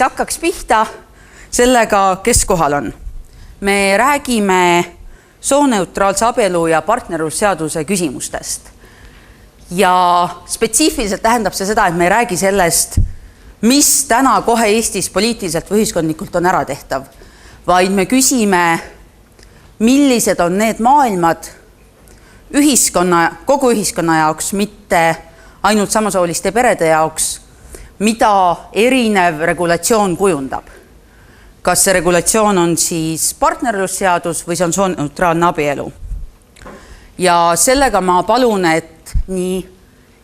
hakkaks pihta sellega, kes kohal on. Me räägime sooneutraalse abielu ja partnerlusseaduse küsimustest. Ja spetsiifiliselt tähendab see seda, et me ei räägi sellest, mis täna kohe Eestis poliitiliselt või ühiskondlikult on ära tehtav, vaid me küsime, millised on need maailmad kogu ühiskonna jaoks, mitte ainult samasooliste perede jaoks, mida erinev regulatsioon kujundab. Kas see regulatsioon on siis partnerlusseadus või see on sooneutraalne abielu. Ja sellega ma palun, et nii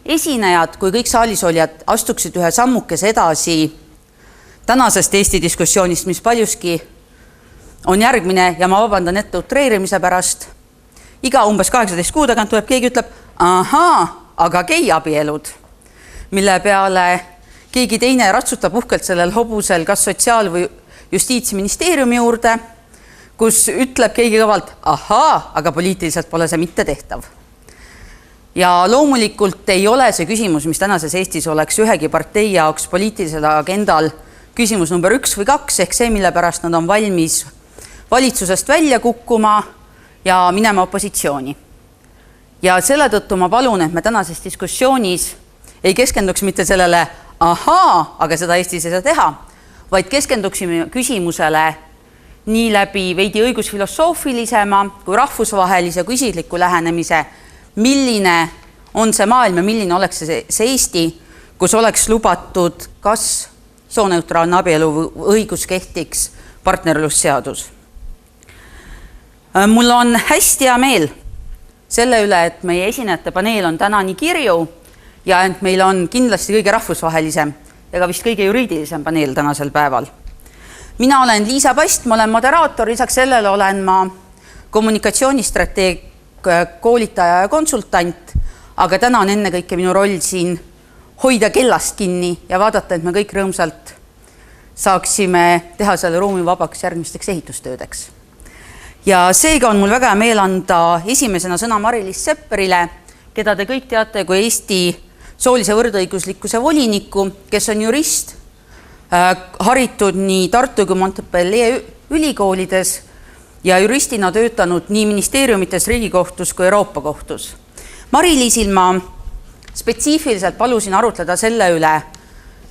esinejad kui kõik saalis olijad astuksid ühe sammukese edasi tänasest Eesti diskussioonist, mis paljuski on järgmine ja ma vabandan ette utreerimise pärast. Iga umbes 18 kuu tagant tuleb keegi ütleb, aga gei abielud, mille peale keegi teine ratsutab uhkelt sellel hobusel kas sotsiaal- või justiitsministeeriumi juurde, kus ütleb keegi kõvalt, aga poliitiliselt pole see mitte tehtav. Ja loomulikult ei ole see küsimus, mis tänases Eestis oleks ühegi partei jaoks poliitilisel agendal küsimus number 1 või 2, ehk see, mille pärast nad on valmis valitsusest välja kukkuma ja minema opositsiooni. Ja selle tõttu ma palun, et me tänases diskussioonis ei keskenduks mitte sellele, aga seda Eestis ei saa teha, vaid keskenduksime küsimusele nii läbi veidi õigusfilosoofilisema kui rahvusvahelise kui isikliku lähenemise, milline on see maailm ja milline oleks see Eesti, kus oleks lubatud kas sooneutraalne abielu või õigus kehtiks partnerlusseadus. Mul on hästi hea meel selle üle, et meie esinejate paneel on täna nii kirju ja et meil on kindlasti kõige rahvusvahelisem ja ka vist kõige juriidilisem paneel tänasel päeval. Mina olen Liisa Past, ma olen moderaator, lisaks sellele olen ma kommunikatsioonistrateeg, koolitaja ja konsultant, aga täna on ennekõike minu roll siin hoida kellast kinni ja vaadata, et me kõik rõõmsalt saaksime teha selle ruumi vabaks järgmisteks ehitustöödeks. Ja seega on mul väga hea meel anda esimesena sõna Mari-Liis Sepperile, keda te kõik teate kui Eesti soolise võrdõiguslikkuse voliniku, kes on jurist, haritud nii Tartu kui Montpellier ülikoolides ja juristina töötanud nii ministeeriumites, Riigikohtus kui Euroopa kohtus. Mari-Liisil ma spetsiifiliselt palusin arutleda selle üle,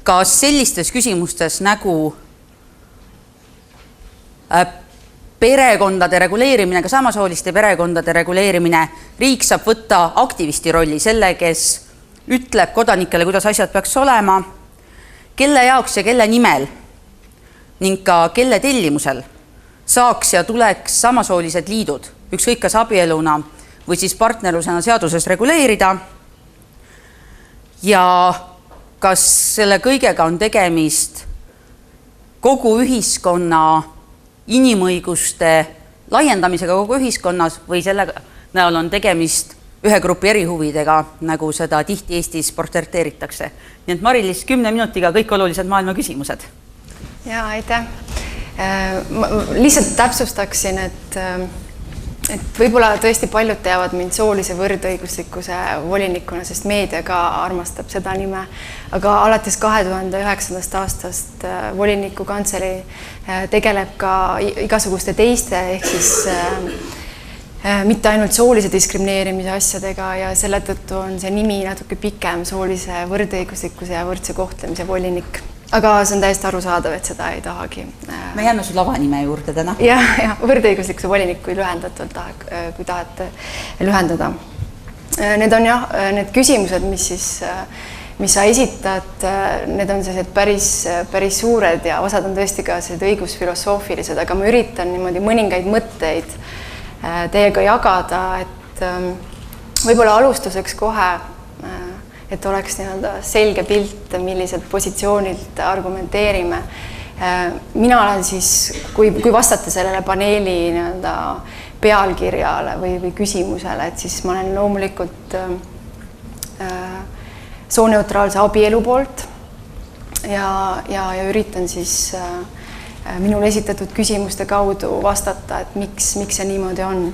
kas sellistes küsimustes nagu perekondade reguleerimine, ka samasooliste perekondade reguleerimine, riik saab võtta aktivisti rolli, selle, kes ütleb kodanikele, kuidas asjad peaks olema, kelle jaoks ja kelle nimel ning ka kelle tellimusel saaks ja tuleks samasoolised liidud, ükskõik kas abieluna või siis partnerlusena seaduses reguleerida ja kas selle kõigega on tegemist kogu ühiskonna inimõiguste laiendamisega kogu ühiskonnas või selle näol on tegemist ühe grupi erihuvidega, nagu seda tihti Eestis portreteeritakse. Nii et Mari-Liis 10 minutiga kõik olulised maailma küsimused. Ja, aitäh. Ma lihtsalt täpsustaksin, et võib-olla tõesti paljud teavad mind soolise võrdõiguslikkuse volinikuna, sest meedia ka armastab seda nime. Aga alates 2009. aastast voliniku kantselei tegeleb ka igasuguste teiste, ehk siis mitte ainult soolise diskrimineerimise asjadega ja selle tõttu on see nimi natuke pikem, soolise võrdõiguslikkuse ja võrdse kohtlemise volinik. Aga see on täiesti arusaadav, et seda ei tahagi. Me jääme su lavanime juurde täna. Ja, võrdõiguslikkuse volinik, kui lühendatult kui tahate lühendada. Need on jah, need küsimused, mis sa esitad, need on sellised päris suured ja osad on tõesti ka õigusfilosoofilised, aga ma üritan niimoodi mõningaid mõtteid teiega jagada, et võib-olla alustuseks kohe, et oleks selge pilt, millised positsioonilt argumenteerime. Mina olen siis, kui vastata sellele paneeli pealkirjale või küsimusele, et siis ma olen loomulikult sooneutraalse abielu poolt ja üritan siis minul esitatud küsimuste kaudu vastata, et miks see niimoodi on.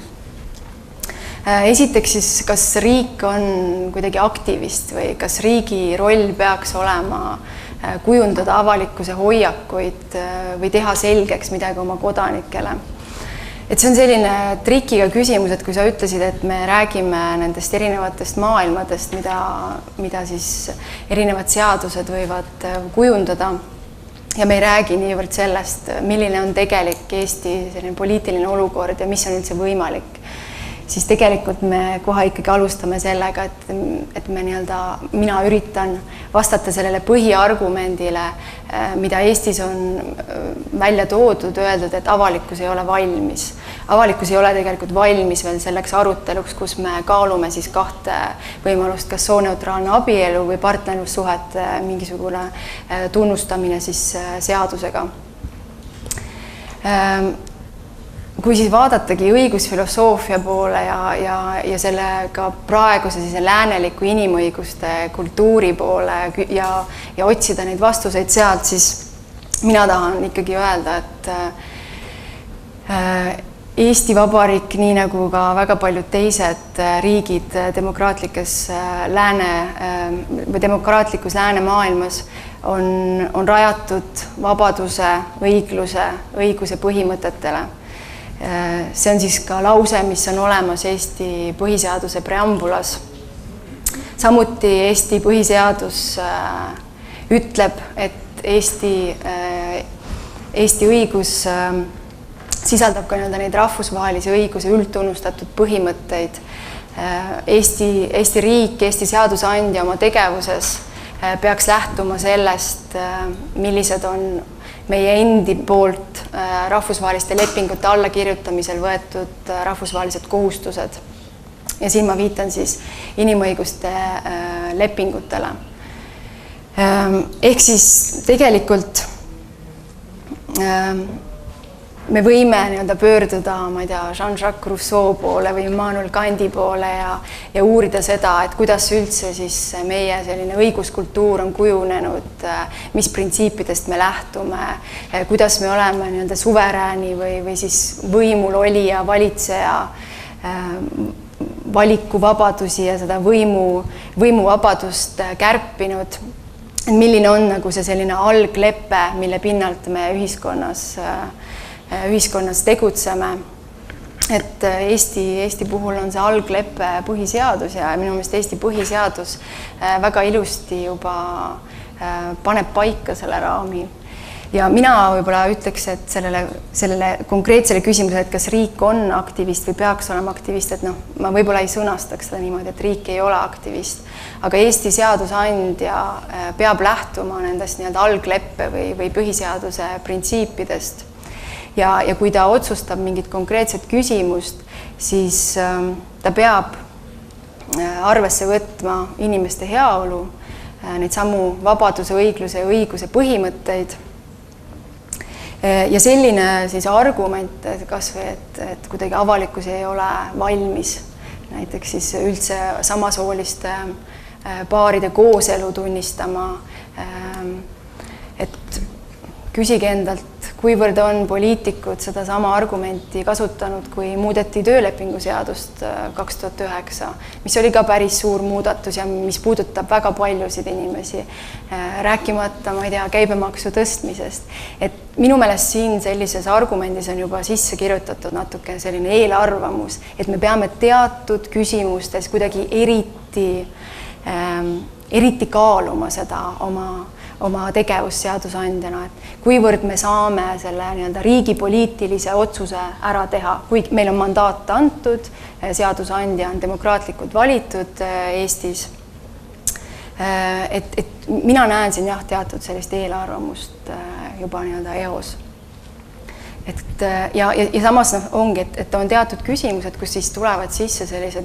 Esiteks siis, kas riik on kuidagi aktivist või kas riigi roll peaks olema kujundada avalikkuse hoiakuid või teha selgeks midagi oma kodanikele. Et see on selline trikiga küsimus, et kui sa ütlesid, et me räägime nendest erinevatest maailmadest, mida siis erinevad seadused võivad kujundada ja me ei räägi niivõrd sellest, milline on tegelik Eesti selline poliitiline olukord ja mis on üldse võimalik, siis tegelikult me kohe ikkagi alustame sellega, et mina üritan vastata sellele põhiargumendile, mida Eestis on välja toodud, öeldud, et avalikkus ei ole valmis. Avalikkus ei ole tegelikult valmis veel selleks aruteluks, kus me kaalume siis kahte võimalust, kas sooneutraalne abielu või partnerlussuhete mingisugune tunnustamine siis seadusega. Kui siis vaadatagi õigusfilosoofia poole ja sellega praeguse lääneliku inimõiguste kultuuri poole ja otsida neid vastuseid sealt, siis mina tahan ikkagi öelda, et Eesti Vabariik, nii nagu ka väga paljud teised riigid demokraatlikus läänemaailmas on rajatud vabaduse, õiguse põhimõtetele. See on siis ka lause, mis on olemas Eesti põhiseaduse preambulas. Samuti Eesti põhiseadus ütleb, et Eesti õigus sisaldab ka neid rahvusvahelisi õiguse üldtunnustatud põhimõtteid. Eesti riik, Eesti seadusandja oma tegevuses peaks lähtuma sellest, millised on meie endi poolt rahvusvaheliste lepingute allakirjutamisel võetud rahvusvahelised kohustused. Ja siin ma viitan siis inimõiguste lepingutele. Ehk siis tegelikult me võime pöörduda, ma ei tea, Jean-Jacques Rousseau poole või Immanuel Kanti poole ja uurida seda, et kuidas üldse siis meie selline õiguskultuur on kujunenud, mis printsiipidest me lähtume, kuidas me oleme suverääni või siis võimul olija, valitseja valikuvabadusi ja seda võimuvabadust kärpinud. Milline on see selline alglepe, mille pinnalt me ühiskonnas tegutseme. Et Eesti puhul on see alglepe põhiseadus ja minu meelest Eesti põhiseadus väga ilusti juba paneb paika selle raami. Ja mina võib-olla ütleks, et sellele konkreetsele küsimusele, et kas riik on aktivist või peaks olema aktivist, et ma võib-olla ei sõnastaks seda niimoodi, et riik ei ole aktivist, aga Eesti seadusandja peab lähtuma nendest algleppe või põhiseaduse printsiipidest. Ja kui ta otsustab mingit konkreetset küsimust, siis ta peab arvesse võtma inimeste heaolu, neid samu vabaduse, õigluse ja õiguse põhimõtteid. Ja selline siis argument, kas või, et kuidagi avalikkus ei ole valmis näiteks siis üldse samasooliste paaride kooselu tunnistama, et küsige endalt, kuivõrd on poliitikud seda sama argumenti kasutanud, kui muudeti töölepingu seadust 2009, mis oli ka päris suur muudatus ja mis puudutab väga paljusid inimesi, rääkimata, ma ei tea, käibemaksu tõstmisest. Et minu meelest siin sellises argumendis on juba sisse kirjutatud natuke selline eelarvamus, et me peame teatud küsimustes kuidagi eriti kaaluma seda oma tegevusseadusandjana, et kuivõrd me saame selle riigi poliitilise otsuse ära teha, kui meil on mandaat antud, seadusandja on demokraatlikult valitud Eestis. Et mina näen siin teatud sellist eelarvamust juba eos. Ja samas ongi, et on teatud küsimused, kus siis tulevad sisse sellised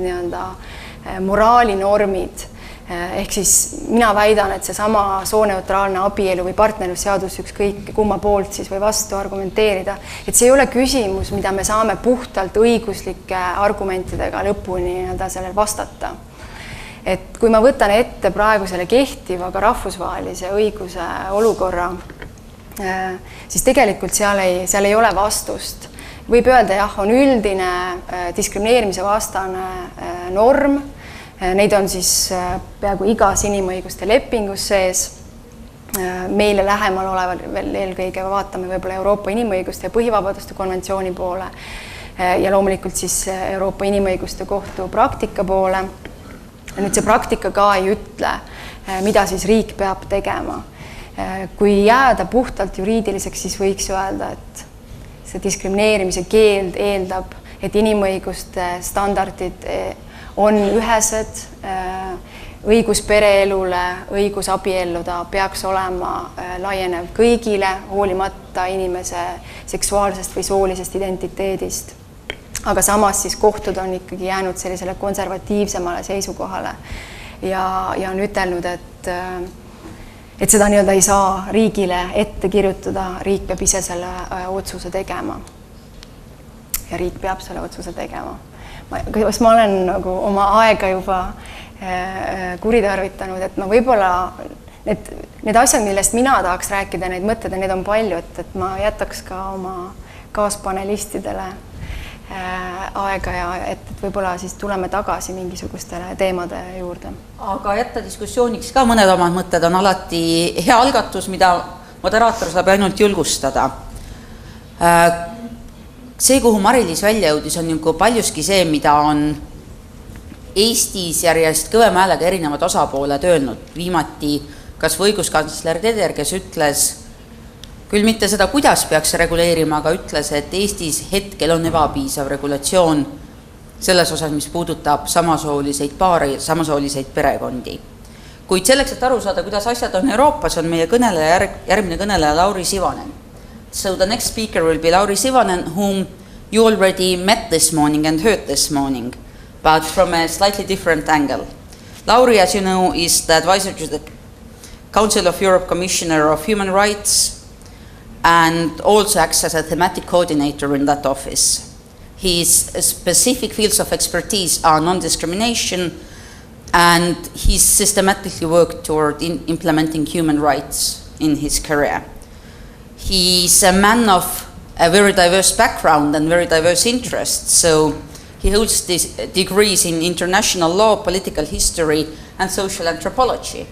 moraalinormid. Ehk siis mina väidan, et see sama sooneutraalne abielu või partnerlusseadus ükskõik kumma poolt siis või vastu argumenteerida, et see ei ole küsimus, mida me saame puhtalt õiguslike argumentidega lõpuni sellel vastata. Et kui ma võtan ette praegu selle kehtiva ka rahvusvahelise õiguse olukorra, siis tegelikult seal ei ole vastust. Võib öelda, jah, on üldine diskrimineerimise vastane norm. Neid on siis peaaegu igas inimõiguste lepingus sees. meile lähemal olevad veel eelkõige vaatame võib-olla Euroopa Inimõiguste ja põhivabaduste konventsiooni poole ja loomulikult siis Euroopa Inimõiguste Kohtu praktika poole. Ja nüüd see praktika ka ei ütle, mida siis riik peab tegema. Kui jääda puhtalt juriidiliseks, siis võiks öelda, et see diskrimineerimise keeld eeldab, et inimõiguste standardid on ühesed, õigus pereelule, õigus abielluda peaks olema laienev kõigile, hoolimata inimese seksuaalsest või soolisest identiteedist. Aga samas siis kohtud on ikkagi jäänud sellisele konservatiivsemale seisukohale ja on ütelnud, et seda nii-öelda ei saa riigile ette kirjutada, riik peab ise selle otsuse tegema. Ja riik peab selle otsuse tegema. Kas ma olen nagu oma aega juba kuritarvitanud, et ma võib-olla need asjad, millest mina tahaks rääkida, neid mõtted, need on palju, et ma jätaks ka oma kaaspanelistidele aega ja et võib-olla siis tuleme tagasi mingisugustele teemade juurde. Aga jätta diskussiooniks ka mõned omad mõtted on alati hea algatus, mida moderaator saab ainult julgustada. See, kuhu Mari-Liis välja jõudis, on ju paljuski see, mida on Eestis järjest kõvem häälega erinevad osapooled öelnud. Viimati kas või õiguskantsler Teder, kes ütles küll mitte seda, kuidas peaks reguleerima, aga ütles, et Eestis hetkel on ebapiisav regulatsioon selles osas, mis puudutab samasooliseid paare, samasooliseid perekondi. Kuid selleks, et aru saada, kuidas asjad on Euroopas, on meie järgmine kõneleja Lauri Sivonen. So the next speaker will be Lauri Sivonen, whom you already met this morning and heard this morning, but from a slightly different angle. Lauri, as you know, is the advisor to the Council of Europe Commissioner of Human Rights and also acts as a thematic coordinator in that office. His specific fields of expertise are non-discrimination, and he's systematically worked toward implementing human rights in his career. He's a man of a very diverse background and very diverse interests, so he holds these degrees in international law, political history, and social anthropology.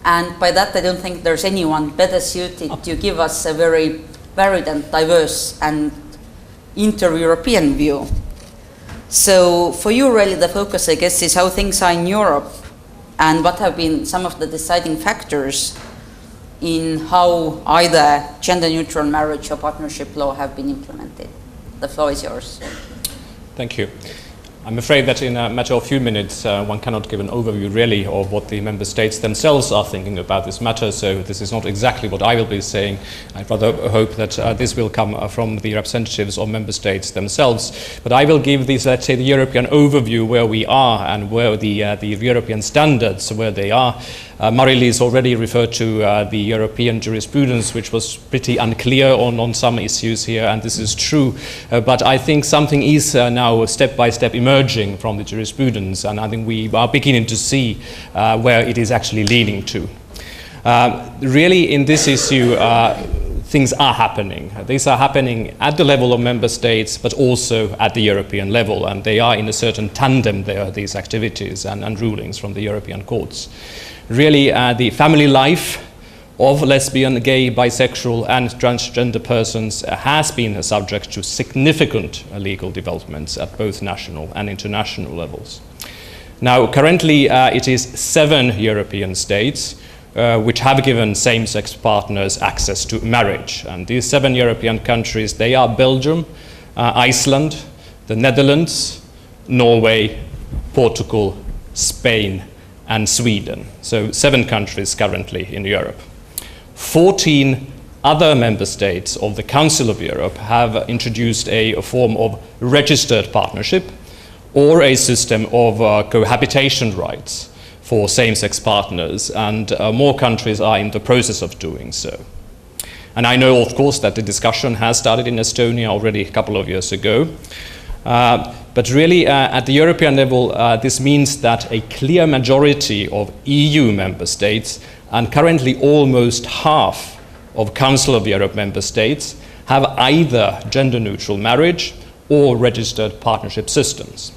And by that, I don't think there's anyone better suited to give us a very varied and diverse and inter-European view. So for you, really, the focus, I guess, is how things are in Europe and what have been some of the deciding factors in how either gender-neutral marriage or partnership law have been implemented. The floor is yours. Thank you. I'm afraid that in a matter of few minutes, one cannot give an overview really of what the member states themselves are thinking about this matter, so this is not exactly what I will be saying. I rather hope that this will come from the representatives of member states themselves. But I will give this, let's say, the European overview where we are and where the European standards, where they are. Mari-Liis already referred to the European jurisprudence, which was pretty unclear on some issues here, and this is true. But I think something is now step by step emerging from the jurisprudence, and I think we are beginning to see where it is actually leading to. Really, in this issue, things are happening. These are happening at the level of member states, but also at the European level, and they are in a certain tandem there, these activities and rulings from the European courts. Really, the family life of lesbian, gay, bisexual and transgender persons has been subject to significant legal developments at both national and international levels. Now, currently, it is 7 European states which have given same-sex partners access to marriage. And these 7 European countries, they are Belgium, Iceland, the Netherlands, Norway, Portugal, Spain, and Sweden. So 7 countries currently in Europe. 14 other member states of the Council of Europe have introduced a form of registered partnership or a system of cohabitation rights for same-sex partners, and more countries are in the process of doing so. And I know, of course, that the discussion has started in Estonia already a couple of years ago. But really, at the European level, this means that a clear majority of EU member states, and currently almost half of Council of Europe member states, have either gender-neutral marriage or registered partnership systems.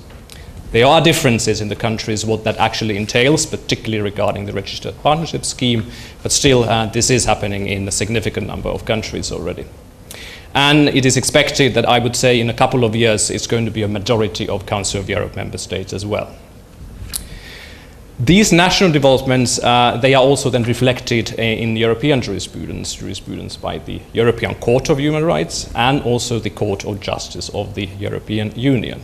There are differences in the countries what that actually entails, particularly regarding the registered partnership scheme, but still this is happening in a significant number of countries already. And it is expected that, I would say, in a couple of years it's going to be a majority of Council of Europe member states as well. These national developments, they are also then reflected in European jurisprudence by the European Court of Human Rights and also the Court of Justice of the European Union.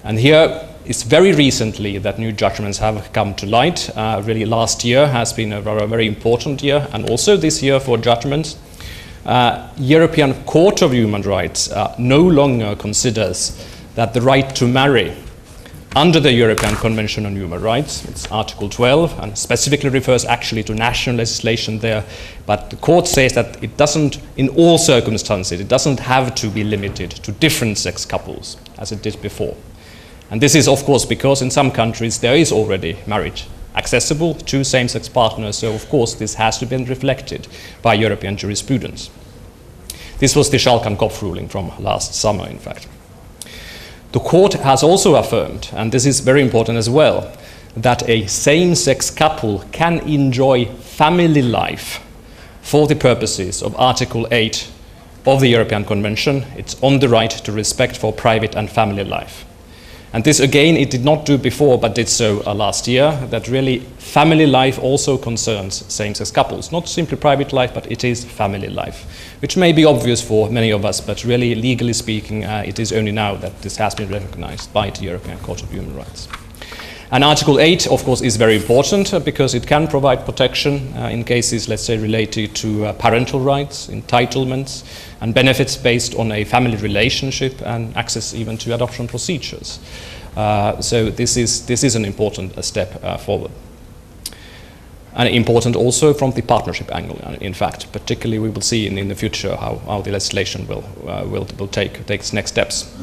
And here it's very recently that new judgments have come to light. Really last year has been a very important year, and also this year for judgments. European Court of Human Rights no longer considers that the right to marry under the European Convention on Human Rights, it's Article 12, and specifically refers actually to national legislation there, but the court says that it doesn't, in all circumstances, it doesn't have to be limited to different sex couples, as it did before. And this is, of course, because in some countries there is already marriage accessible to same-sex partners, so of course this has to be reflected by European jurisprudence. This was the Schalk-Kopf ruling from last summer, in fact. The court has also affirmed, and this is very important as well, that a same-sex couple can enjoy family life for the purposes of Article 8 of the European Convention. It's on the right to respect for private and family life. And this, again, it did not do before, but did so last year, that really family life also concerns same-sex couples. Not simply private life, but it is family life, which may be obvious for many of us, but really, legally speaking, it is only now that this has been recognized by the European Court of Human Rights. And Article 8, of course, is very important because it can provide protection in cases, let's say, related to parental rights, entitlements, and benefits based on a family relationship and access even to adoption procedures. So this is an important step forward. And important also from the partnership angle, in fact. Particularly we will see in the future how the legislation will take its next steps.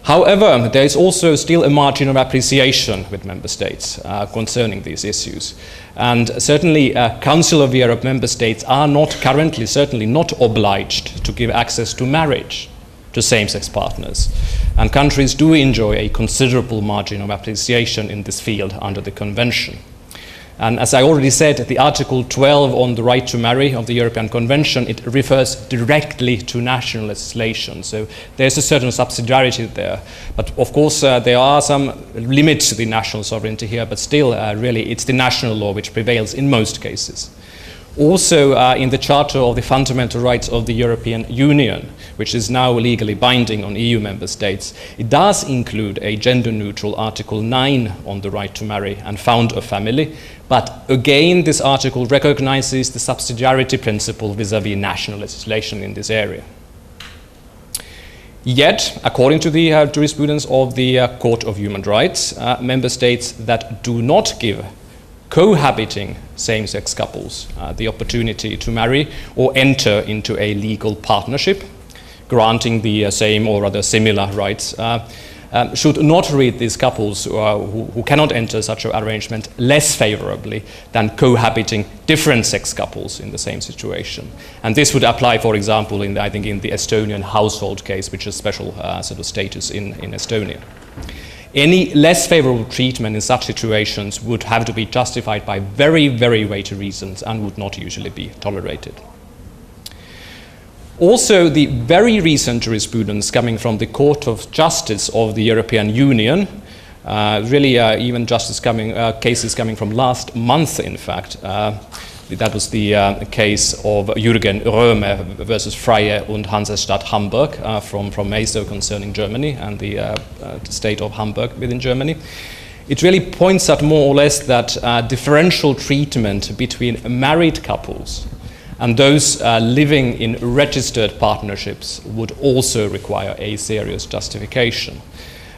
However, there is also still a margin of appreciation with member states concerning these issues. And certainly Council of Europe member states are not currently, certainly not obliged to give access to marriage to same-sex partners. And countries do enjoy a considerable margin of appreciation in this field under the Convention. And as I already said, the Article 12 on the right to marry of the European Convention, it refers directly to national legislation. So there's a certain subsidiarity there. But of course, there are some limits to the national sovereignty here, but still, really, it's the national law which prevails in most cases. Also, in the Charter of the Fundamental Rights of the European Union, which is now legally binding on EU member states, it does include a gender-neutral Article 9 on the right to marry and found a family. But again, this article recognizes the subsidiarity principle vis-à-vis national legislation in this area. Yet, according to the jurisprudence of the Court of Human Rights, member states that do not give cohabiting same-sex couples the opportunity to marry or enter into a legal partnership, granting the same or rather similar rights, should not read these couples who cannot enter such an arrangement less favorably than cohabiting different sex couples in the same situation. And this would apply, for example, I think in the Estonian household case, which is special sort of status in Estonia. Any less favorable treatment in such situations would have to be justified by very, very weighty reasons and would not usually be tolerated. Also, the very recent jurisprudence coming from the Court of Justice of the European Union, really even cases coming from last month, in fact. That was the case of Jürgen Römer versus Freie und Hansestadt Hamburg from Meso concerning Germany and the state of Hamburg within Germany. It really points at more or less that differential treatment between married couples and those living in registered partnerships would also require a serious justification.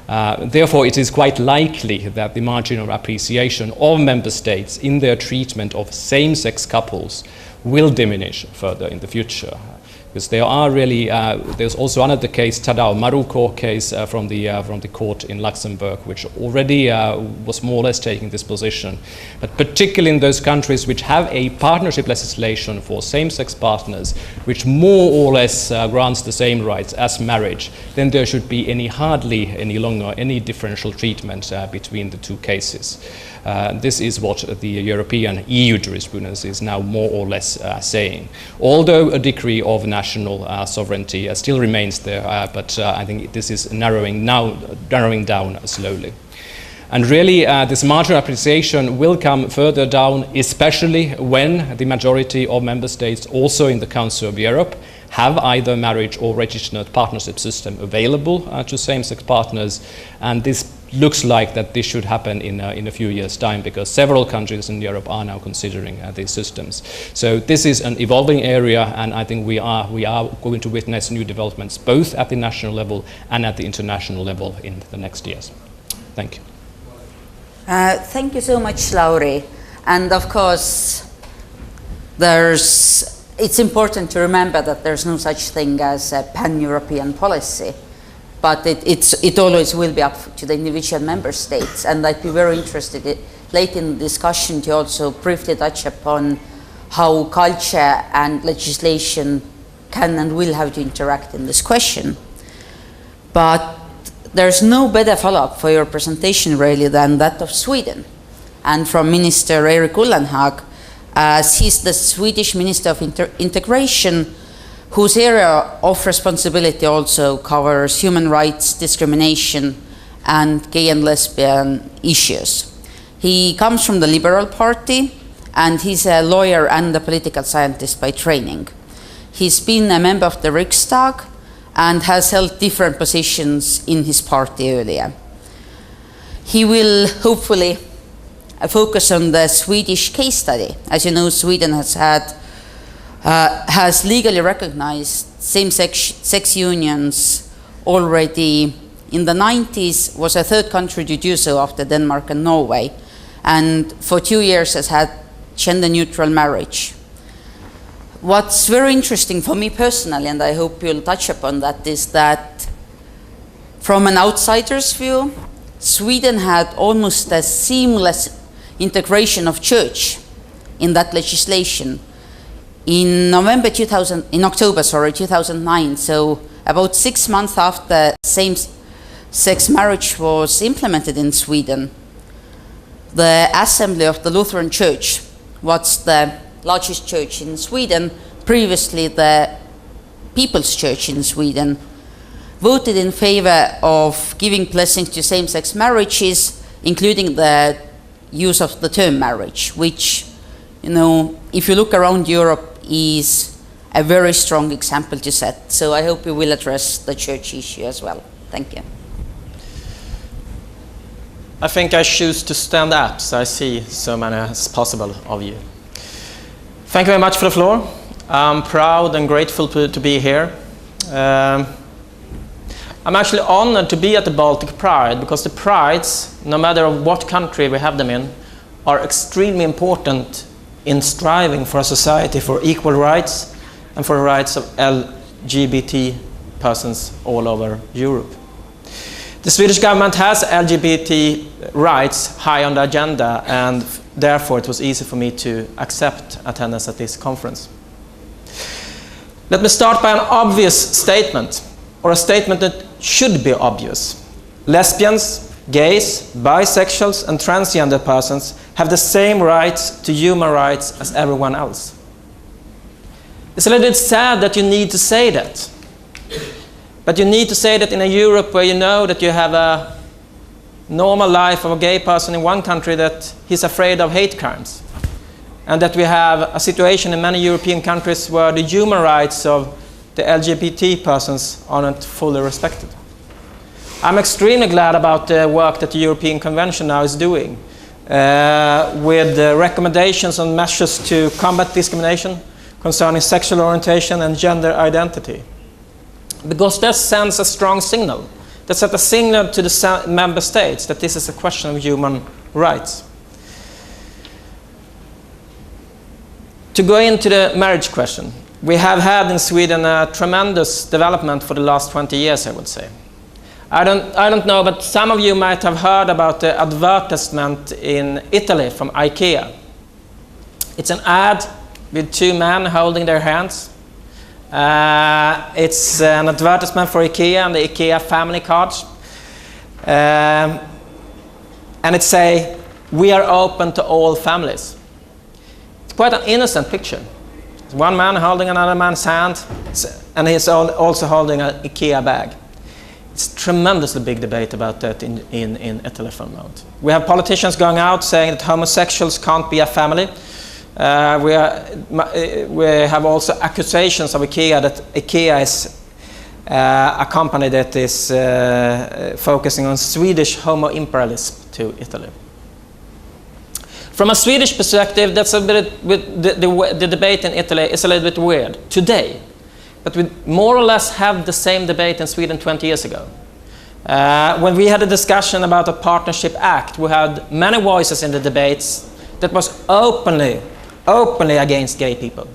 Therefore, it is quite likely that the margin of appreciation of member states in their treatment of same-sex couples will diminish further in the future. Because there are really, there's also another case, Tadao Maruko case from the court in Luxembourg, which already was more or less taking this position. But particularly in those countries which have a partnership legislation for same-sex partners, which more or less grants the same rights as marriage, then there should be hardly any longer any differential treatment between the two cases. This is what the European EU jurisprudence is now more or less saying. Although a degree of national sovereignty still remains there, but I think this is narrowing down slowly. And really, this marginal appreciation will come further down, especially when the majority of member states, also in the Council of Europe, have either marriage or registered partnership system available to same-sex partners, and this looks like that this should happen in a few years' time, because several countries in Europe are now considering these systems. So this is an evolving area, and I think we are going to witness new developments both at the national level and at the international level in the next years. Thank you. Thank you so much, Lauri. And of course, it's important to remember that there's no such thing as a pan-European policy, but it always will be up to the individual member states. And I'd be very interested late in the discussion to also briefly touch upon how culture and legislation can and will have to interact in this question. But there's no better follow-up for your presentation really than that of Sweden, and from Minister Erik Ullenhag, as he's the Swedish Minister of Integration, whose area of responsibility also covers human rights, discrimination, and gay and lesbian issues. He comes from the Liberal Party, and he's a lawyer and a political scientist by training. He's been a member of the Riksdag and has held different positions in his party earlier. He will hopefully focus on the Swedish case study. As you know, Sweden has legally recognized same-sex unions already in the 90s, was a third country to do so after Denmark and Norway, and for 2 years has had gender-neutral marriage. What's very interesting for me personally, and I hope you'll touch upon that, is that from an outsider's view, Sweden had almost a seamless integration of church in that legislation. In October 2009, so about 6 months after same-sex marriage was implemented in Sweden, the Assembly of the Lutheran Church, what's the largest church in Sweden, previously the People's Church in Sweden, voted in favor of giving blessings to same-sex marriages, including the use of the term marriage, which, you know, if you look around Europe, is a very strong example to set. So I hope you will address the church issue as well. Thank you. I think I choose to stand up, so I see so many as possible of you. Thank you very much for the floor. I'm proud and grateful to be here. I'm actually honored to be at the Baltic Pride, because the prides, no matter what country we have them in, are extremely important in striving for a society for equal rights and for the rights of LGBT persons all over Europe. The Swedish government has LGBT rights high on the agenda, and therefore it was easy for me to accept attendance at this conference. Let me start by an obvious statement, or a statement that should be obvious. Lesbians, gays, bisexuals, and transgender persons have the same rights to human rights as everyone else. It's a little bit sad that you need to say that. But you need to say that in a Europe where you know that you have a normal life of a gay person in one country that he's afraid of hate crimes. And that we have a situation in many European countries where the human rights of the LGBT persons are not fully respected. I'm extremely glad about the work that the European Convention now is doing with recommendations on measures to combat discrimination concerning sexual orientation and gender identity. Because that sends a strong signal. That sends a signal to the member states that this is a question of human rights. To go into the marriage question, we have had in Sweden a tremendous development for the last 20 years, I would say. I don't know, but some of you might have heard about the advertisement in Italy from IKEA. It's an ad with two men holding their hands. It's an advertisement for IKEA and the IKEA family cards. And it says, "We are open to all families." It's quite an innocent picture. It's one man holding another man's hand, and he's also holding an IKEA bag. It's a tremendously big debate about that in Italy for the moment. We have politicians going out saying that homosexuals can't be a family. We have also accusations of IKEA that IKEA is a company that is focusing on Swedish homo-imperialism to Italy. From a Swedish perspective, that's a bit the debate in Italy is a little bit weird today. But we more or less have the same debate in Sweden 20 years ago. When we had a discussion about a partnership act, we had many voices in the debates that was openly against gay people.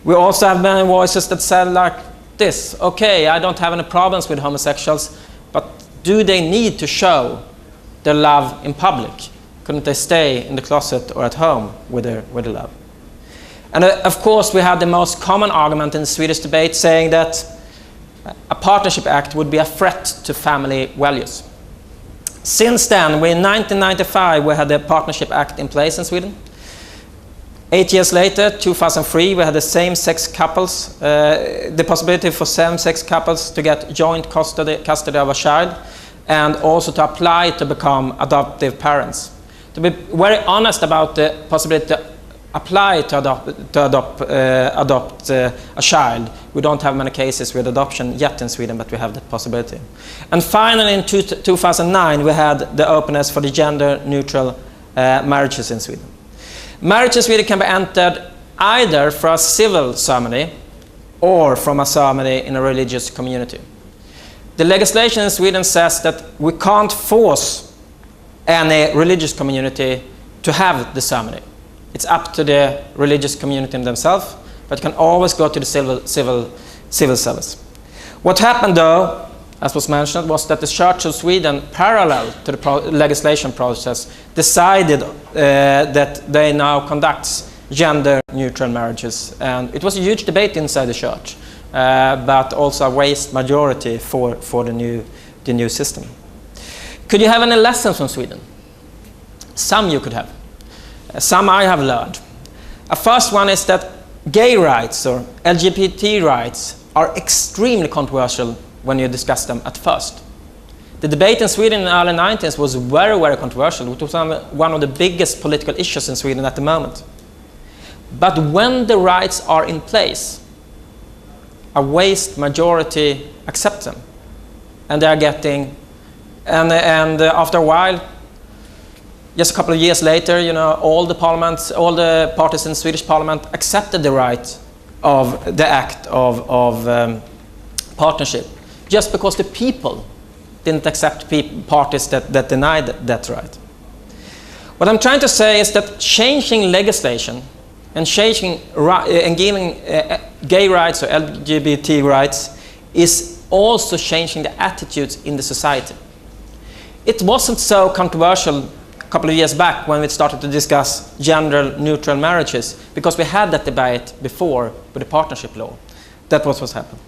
We also have many voices that said like this: okay, I don't have any problems with homosexuals, but do they need to show their love in public? Couldn't they stay in the closet or at home with their love? And of course, we had the most common argument in the Swedish debate saying that a partnership act would be a threat to family values. Since then, in 1995, we had the partnership act in place in Sweden. 8 years later, 2003, we had the same-sex couples, the possibility for same-sex couples to get joint custody of a child, and also to apply to become adoptive parents. To be very honest about the possibility to apply to adopt a child, we don't have many cases with adoption yet in Sweden, but we have that possibility. And finally, in 2009, we had the openness for the gender-neutral marriages in Sweden. Marriage in Sweden can be entered either for a civil ceremony or from a ceremony in a religious community. The legislation in Sweden says that we can't force any religious community to have the ceremony. It's up to the religious community themselves, but you can always go to the civil service. What happened though, as was mentioned, was that the Church of Sweden, parallel to the legislation process, decided that they now conduct gender-neutral marriages. And it was a huge debate inside the church, but also a vast majority for the new system. Could you have any lessons from Sweden? Some you could have. Some I have learned. A first one is that gay rights or LGBT rights are extremely controversial when you discuss them at first. The debate in Sweden in the early 90s was very, very controversial. It was one of the biggest political issues in Sweden at the moment. But when the rights are in place, a vast majority accept them. And they are getting, and after a while, just a couple of years later, all the parties in the Swedish parliament accepted the right of the act of partnership, just because the people didn't accept parties that denied that right. What I'm trying to say is that changing legislation and giving gay rights or LGBT rights is also changing the attitudes in the society. It wasn't so controversial a couple of years back when we started to discuss gender-neutral marriages, because we had that debate before with the partnership law. That was what happened.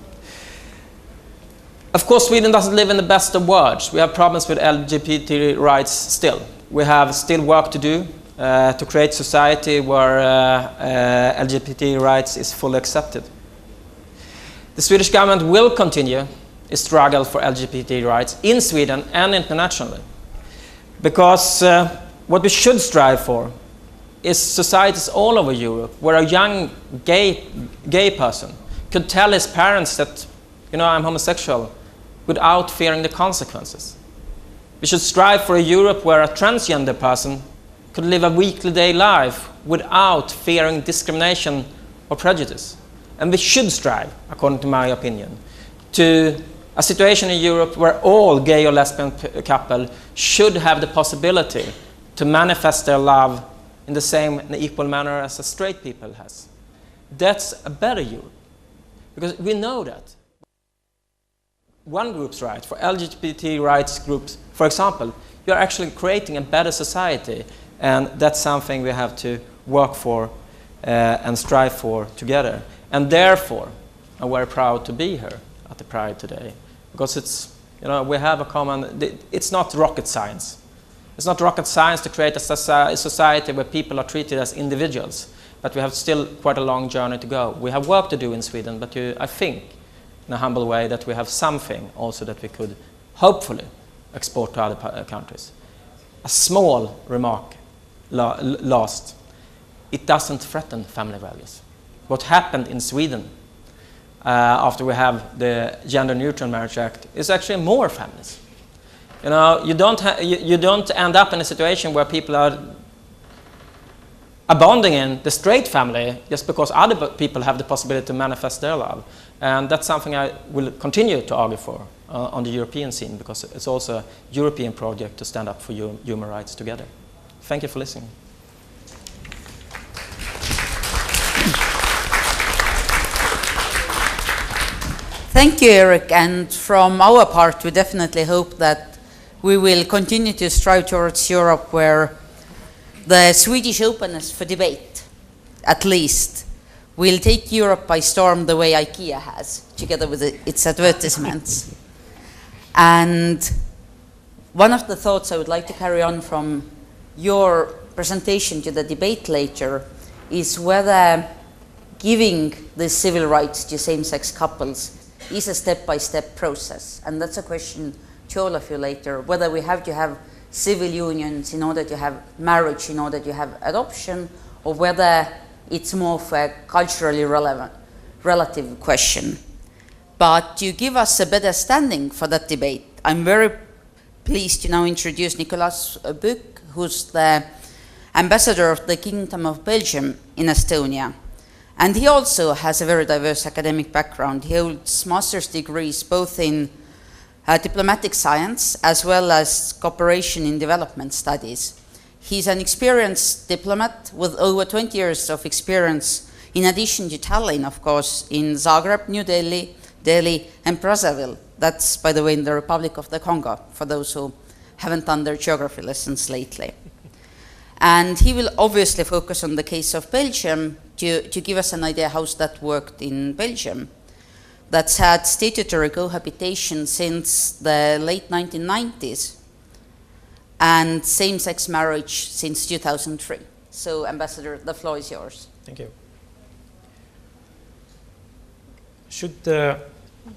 Of course, Sweden doesn't live in the best of worlds. We have problems with LGBT rights still. We have still work to do to create society where LGBT rights is fully accepted. The Swedish government will continue its struggle for LGBT rights in Sweden and internationally. Because what we should strive for is societies all over Europe where a young gay person could tell his parents that, I'm homosexual, without fearing the consequences. We should strive for a Europe where a transgender person could live a weekly day life without fearing discrimination or prejudice. And we should strive, according to my opinion, to a situation in Europe where all gay or lesbian couple should have the possibility to manifest their love in the same and equal manner as a straight people has. that's a better Europe. Because we know that one group's right, for LGBT rights groups, for example, you're actually creating a better society, and that's something we have to work for and strive for together. And therefore, I'm very proud to be here at the Pride today, because it's, you know, we have a common, it's not rocket science. It's not rocket science to create a society where people are treated as individuals, but we have still quite a long journey to go. We have work to do in Sweden, but I think, in a humble way, that we have something also that we could hopefully export to other countries. A small remark last. It doesn't threaten family values. What happened in Sweden after we have the Gender Neutral Marriage Act is actually more families. You know, you don't end up in a situation where people are abandoning the straight family just because other people have the possibility to manifest their love. And that's something I will continue to argue for on the European scene, because it's also a European project to stand up for human rights together. Thank you for listening. Thank you, Erik. And from our part, we definitely hope that we will continue to strive towards Europe where the Swedish openness for debate, at least, will take Europe by storm the way IKEA has, together with its advertisements. And one of the thoughts I would like to carry on from your presentation to the debate later is whether giving the civil rights to same-sex couples is a step-by-step process. And that's a question to all of you later, whether we have to have civil unions in order to have marriage, in order to have adoption, or whether it's more of a culturally relative question. But to give us a better standing for that debate, I'm very pleased to now introduce Nicolaas Buyck, who's the ambassador of the Kingdom of Belgium in Estonia. And he also has a very diverse academic background. He holds master's degrees both in diplomatic science as well as cooperation in development studies. He's an experienced diplomat with over 20 years of experience, in addition to Tallinn, of course, in Zagreb, New Delhi, Delhi, and Brazzaville. That's, by the way, in the Republic of the Congo, for those who haven't done their geography lessons lately. And he will obviously focus on the case of Belgium to give us an idea how that worked in Belgium. That's had statutory cohabitation since the late 1990s and same-sex marriage since 2003. So, Ambassador, the floor is yours. Thank you. Should the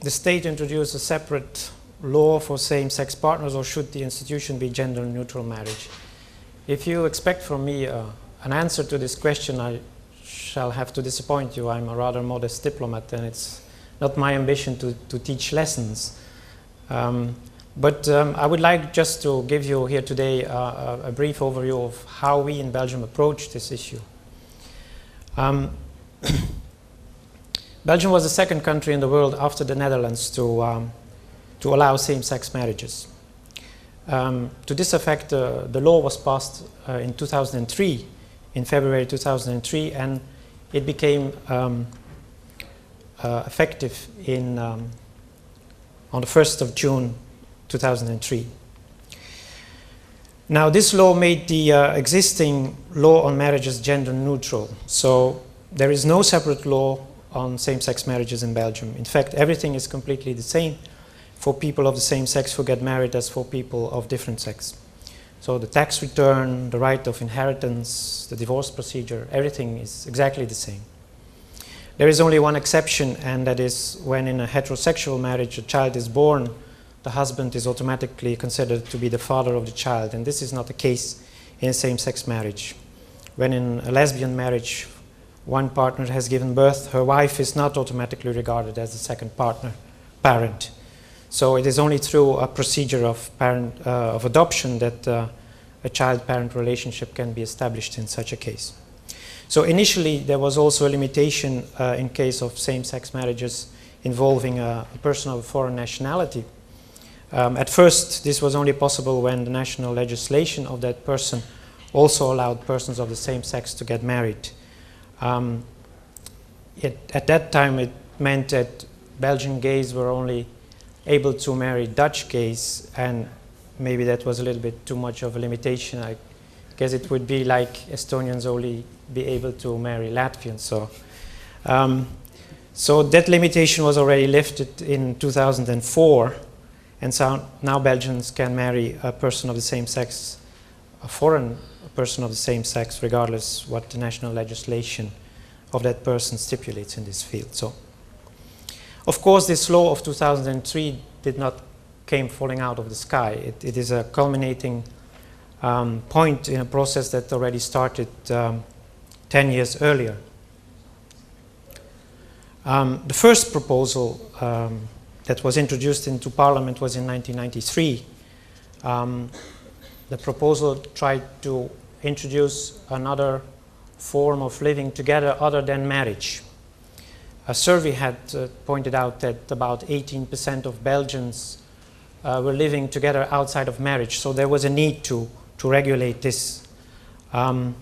state introduce a separate law for same-sex partners, or should the institution be gender-neutral marriage? If you expect from me an answer to this question, I shall have to disappoint you. I'm a rather modest diplomat, and it's not my ambition to teach lessons. But I would like just to give you here today a brief overview of how we in Belgium approach this issue. Belgium was the second country in the world after the Netherlands to allow same-sex marriages. To this effect, the law was passed in 2003, in February 2003, and it became effective on the 1st of June 2003. Now, this law made the existing law on marriages gender neutral. So there is no separate law on same-sex marriages in Belgium. In fact, everything is completely the same for people of the same sex who get married as for people of different sex. So the tax return, the right of inheritance, the divorce procedure, everything is exactly the same. There is only one exception, and that is when in a heterosexual marriage a child is born, the husband is automatically considered to be the father of the child, and this is not the case in a same-sex marriage. When in a lesbian marriage one partner has given birth, her wife is not automatically regarded as the second parent. So it is only through a procedure of adoption that a child-parent relationship can be established in such a case. So initially there was also a limitation in case of same-sex marriages involving a person of foreign nationality. At first this was only possible when the national legislation of that person also allowed persons of the same sex to get married. at that time it meant that Belgian gays were only able to marry Dutch gays, and maybe that was a little bit too much of a limitation. I guess it would be like Estonians only be able to marry Latvians. So that limitation was already lifted in 2004, and so now Belgians can marry a person of the same sex, a foreign person of the same sex, regardless what the national legislation of that person stipulates in this field. So, of course, this law of 2003 did not came falling out of the sky. It is a culminating point in a process that already started 10 years earlier. The first proposal that was introduced into Parliament was in 1993. The proposal tried to introduce another form of living together other than marriage. A survey had pointed out that about 18% of Belgians were living together outside of marriage, so there was a need to regulate this. And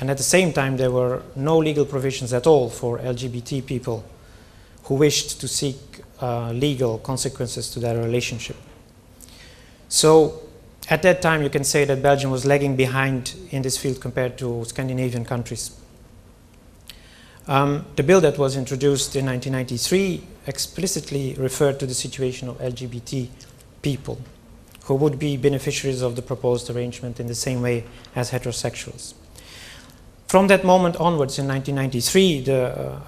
at the same time, there were no legal provisions at all for LGBT people who wished to seek legal consequences to their relationship. So at that time, you can say that Belgium was lagging behind in this field compared to Scandinavian countries. The bill that was introduced in 1993 explicitly referred to the situation of LGBT people who would be beneficiaries of the proposed arrangement in the same way as heterosexuals. From that moment onwards in 1993,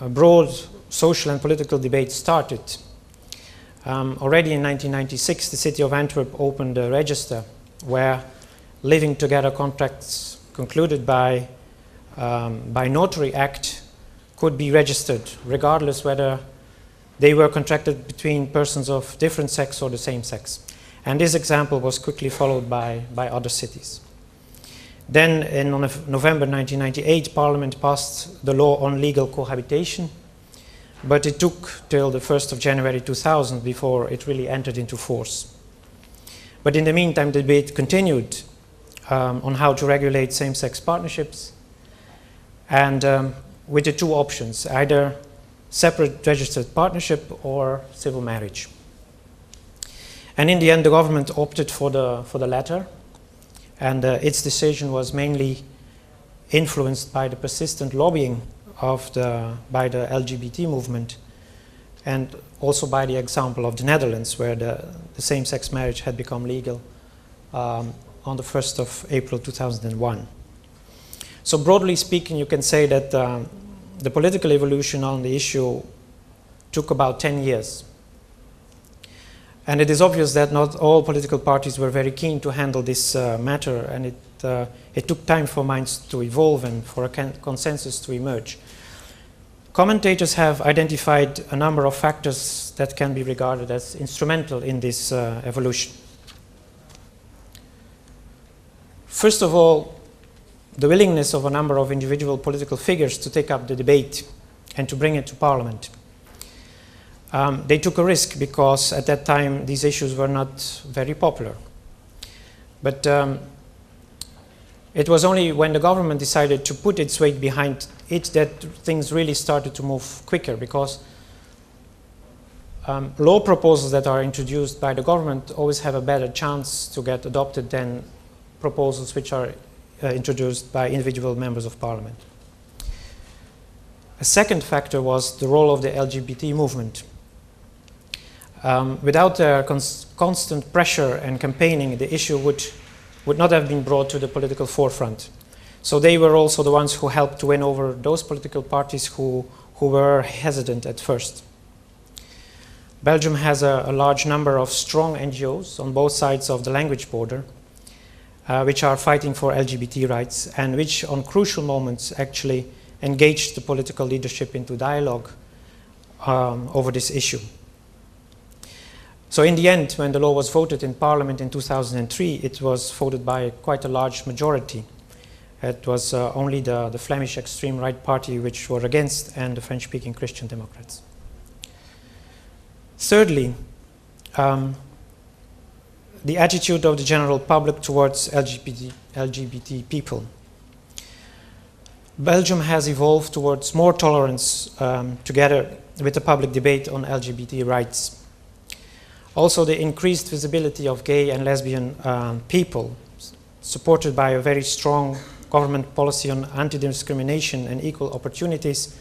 a broad social and political debate started. Already in 1996, the city of Antwerp opened a register where living together contracts concluded by notary act could be registered, regardless whether they were contracted between persons of different sex or the same sex. And this example was quickly followed by other cities. Then in November 1998, Parliament passed the law on legal cohabitation, but it took till the 1st of January 2000 before it really entered into force. But in the meantime, the debate continued on how to regulate same-sex partnerships, and with the two options, either separate registered partnership or civil marriage. And in the end, the government opted for the latter, and its decision was mainly influenced by the persistent lobbying by the LGBT movement, and also by the example of the Netherlands, where the same-sex marriage had become legal on the 1st of April 2001. So broadly speaking, you can say that the political evolution on the issue took about 10 years. And it is obvious that not all political parties were very keen to handle this matter, and it took time for minds to evolve and for a consensus to emerge. Commentators have identified a number of factors that can be regarded as instrumental in this evolution. First of all, the willingness of a number of individual political figures to take up the debate and to bring it to Parliament. They took a risk because at that time these issues were not very popular. But it was only when the government decided to put its weight behind it that things really started to move quicker, because law proposals that are introduced by the government always have a better chance to get adopted than proposals which are introduced by individual members of Parliament. A second factor was the role of the LGBT movement. Without their constant pressure and campaigning, the issue would not have been brought to the political forefront. So they were also the ones who helped to win over those political parties who were hesitant at first. Belgium has a large number of strong NGOs on both sides of the language border, which are fighting for LGBT rights and which on crucial moments actually engaged the political leadership into dialogue over this issue. So in the end, when the law was voted in Parliament in 2003, it was voted by quite a large majority. It was only the Flemish extreme right party which were against, and the French-speaking Christian Democrats. Thirdly, the attitude of the general public towards LGBT people. Belgium has evolved towards more tolerance together with the public debate on LGBT rights. Also, the increased visibility of gay and lesbian people, supported by a very strong government policy on anti-discrimination and equal opportunities,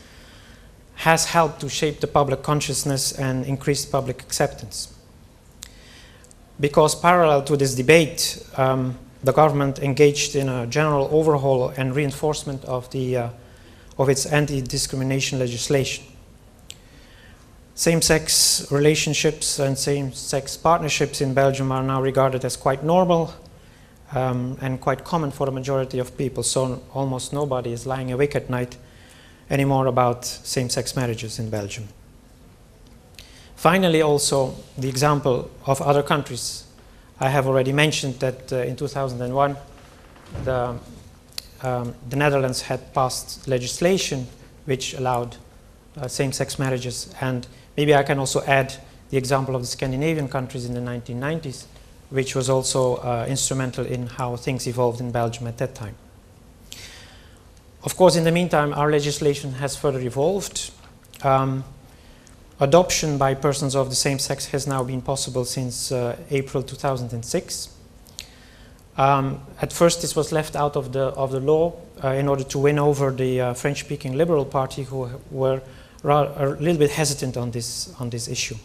has helped to shape the public consciousness and increase public acceptance. Because parallel to this debate, the government engaged in a general overhaul and reinforcement of its anti-discrimination legislation. Same-sex relationships and same-sex partnerships in Belgium are now regarded as quite normal and quite common for the majority of people, so almost nobody is lying awake at night anymore about same-sex marriages in Belgium. Finally, also, the example of other countries. I have already mentioned that in 2001, the Netherlands had passed legislation which allowed same-sex marriages, and maybe I can also add the example of the Scandinavian countries in the 1990s, which was also instrumental in how things evolved in Belgium at that time. Of course, in the meantime, our legislation has further evolved. Adoption by persons of the same sex has now been possible since April 2006. At first, this was left out of the law in order to win over the French-speaking Liberal Party, who were a little bit hesitant on this issue.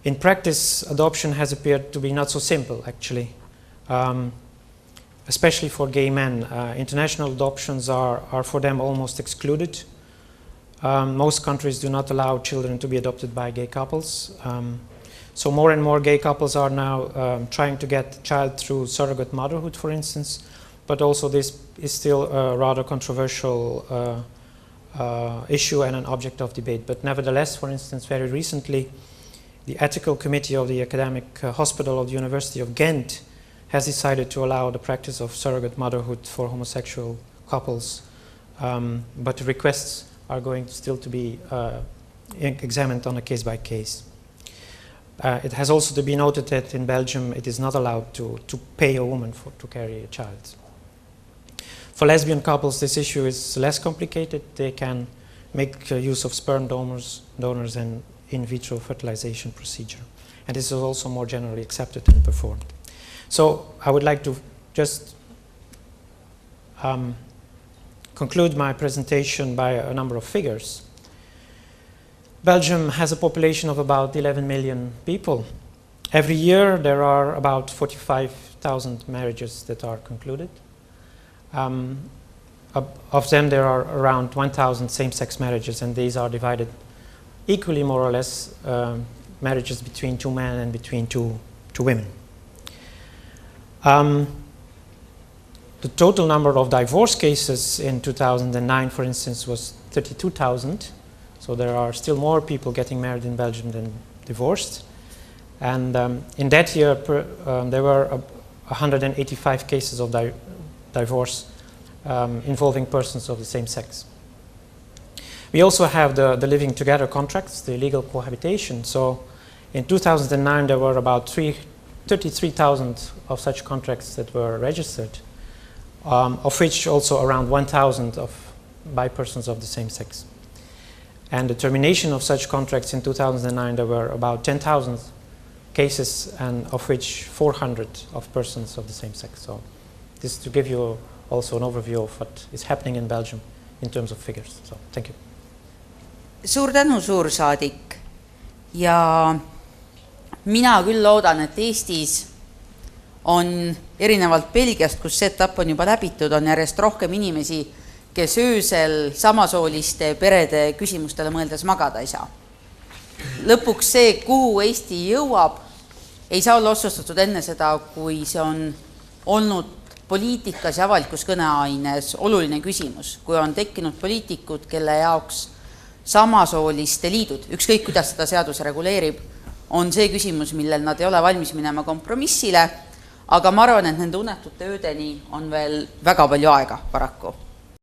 In practice, adoption has appeared to be not so simple, actually, especially for gay men. International adoptions are for them almost excluded. Most countries do not allow children to be adopted by gay couples. So more and more gay couples are now trying to get a child through surrogate motherhood, for instance, but also this is still a rather controversial issue and an object of debate. But nevertheless, for instance, very recently, the Ethical Committee of the Academic Hospital of the University of Ghent has decided to allow the practice of surrogate motherhood for homosexual couples, but the requests are going still to be examined on a case-by-case. It has also to be noted that in Belgium it is not allowed to pay a woman to carry a child. For lesbian couples, this issue is less complicated. They can make use of sperm donors and in vitro fertilization procedure. And this is also more generally accepted and performed. So I would like to just conclude my presentation by a number of figures. Belgium has a population of about 11 million people. Every year there are about 45,000 marriages that are concluded. Of them there are around 1,000 same-sex marriages, and these are divided equally, more or less, marriages between two men and between two women. The total number of divorce cases in 2009, for instance, was 32,000. So there are still more people getting married in Belgium than divorced. And in that year, there were 185 cases of divorce involving persons of the same sex. We also have the living together contracts, the legal cohabitation. So in 2009, there were about 33,000 of such contracts that were registered, of which also around 1,000 by persons of the same sex. And the termination of such contracts in 2009, there were about 10,000 cases, and of which 400 of persons of the same sex. So this is to give you also an overview of what is happening in Belgium in terms of figures. So thank you. Suur tänu, suursaadik. Ja mina küll loodan, et Eestis on erinevalt Belgiast, kus see etapp on juba läbitud, on järjest rohkem inimesi, kes öösel samasooliste perede küsimustele mõeldes magada ei saa. Lõpuks see, kuhu Eesti jõuab, ei saa olla otsustatud enne seda, kui see on olnud poliitikas ja avalikus kõneaines oluline küsimus, kui on tekkinud poliitikud, kelle jaoks samasooliste liidud, ükskõik kuidas seda seadus reguleerib, on see küsimus, millel nad ei ole valmis minema kompromissile, aga ma arvan, et nende unetute öödeni on veel väga palju aega paraku.